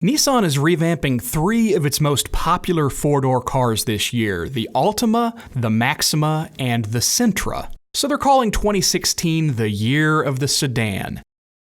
Nissan is revamping three of its most popular four-door cars this year, the Altima, the Maxima, and the Sentra. So they're calling 2016 the year of the sedan.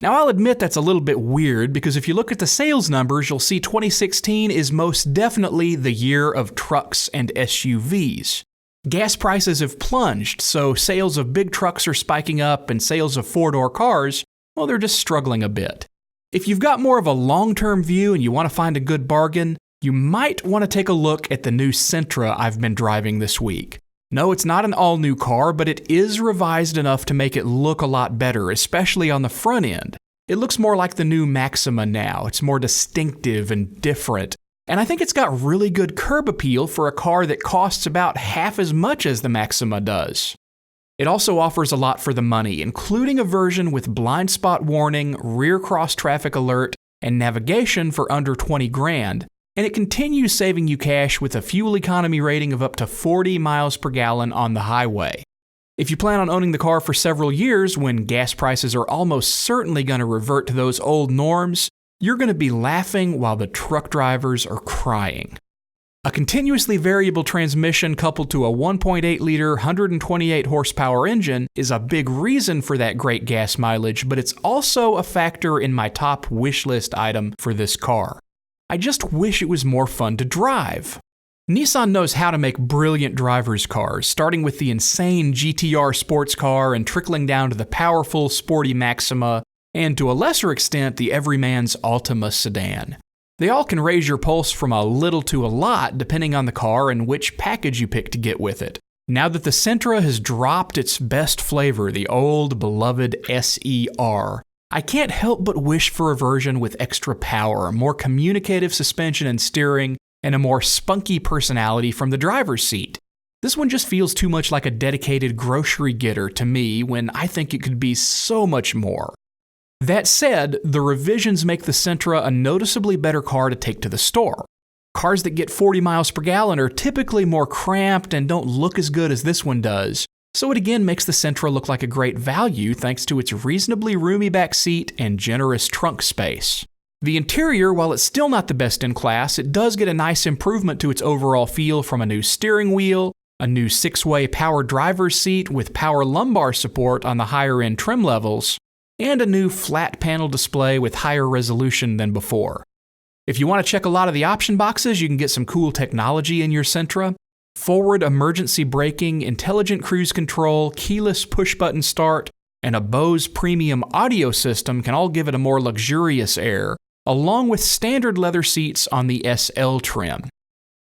Now I'll admit that's a little bit weird because if you look at the sales numbers, you'll see 2016 is most definitely the year of trucks and SUVs. Gas prices have plunged, so sales of big trucks are spiking up and sales of four-door cars, well, they're just struggling a bit. If you've got more of a long-term view and you want to find a good bargain, you might want to take a look at the new Sentra I've been driving this week. No, it's not an all-new car, but it is revised enough to make it look a lot better, especially on the front end. It looks more like the new Maxima now. It's more distinctive and different. And I think it's got really good curb appeal for a car that costs about half as much as the Maxima does. It also offers a lot for the money, including a version with blind spot warning, rear cross traffic alert, and navigation for under $20,000, and it continues saving you cash with a fuel economy rating of up to 40 miles per gallon on the highway. If you plan on owning the car for several years, when gas prices are almost certainly going to revert to those old norms, you're going to be laughing while the truck drivers are crying. A continuously variable transmission coupled to a 1.8-liter, 128 horsepower engine is a big reason for that great gas mileage, but it's also a factor in my top wish list item for this car. I just wish it was more fun to drive. Nissan knows how to make brilliant driver's cars, starting with the insane GTR sports car and trickling down to the powerful, sporty Maxima, and to a lesser extent, the everyman's Altima sedan. They all can raise your pulse from a little to a lot depending on the car and which package you pick to get with it. Now that the Sentra has dropped its best flavor, the old beloved SER, I can't help but wish for a version with extra power, more communicative suspension and steering, and a more spunky personality from the driver's seat. This one just feels too much like a dedicated grocery getter to me when I think it could be so much more. That said, the revisions make the Sentra a noticeably better car to take to the store. Cars that get 40 miles per gallon are typically more cramped and don't look as good as this one does, so it again makes the Sentra look like a great value thanks to its reasonably roomy back seat and generous trunk space. The interior, while it's still not the best in class, it does get a nice improvement to its overall feel from a new steering wheel, a new 6-way power driver's seat with power lumbar support on the higher-end trim levels, and a new flat panel display with higher resolution than before. If you want to check a lot of the option boxes, you can get some cool technology in your Sentra. Forward emergency braking, intelligent cruise control, keyless push-button start, and a Bose premium audio system can all give it a more luxurious air, along with standard leather seats on the SL trim.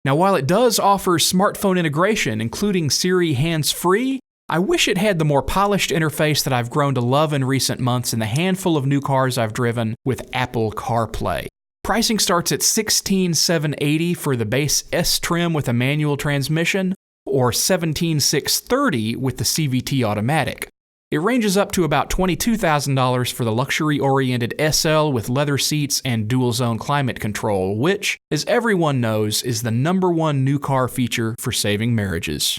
Now, while it does offer smartphone integration, including Siri hands-free, I wish it had the more polished interface that I've grown to love in recent months in the handful of new cars I've driven with Apple CarPlay. Pricing starts at $16,780 for the base S trim with a manual transmission, or $17,630 with the CVT automatic. It ranges up to about $22,000 for the luxury-oriented SL with leather seats and dual-zone climate control, which, as everyone knows, is the #1 new car feature for saving marriages.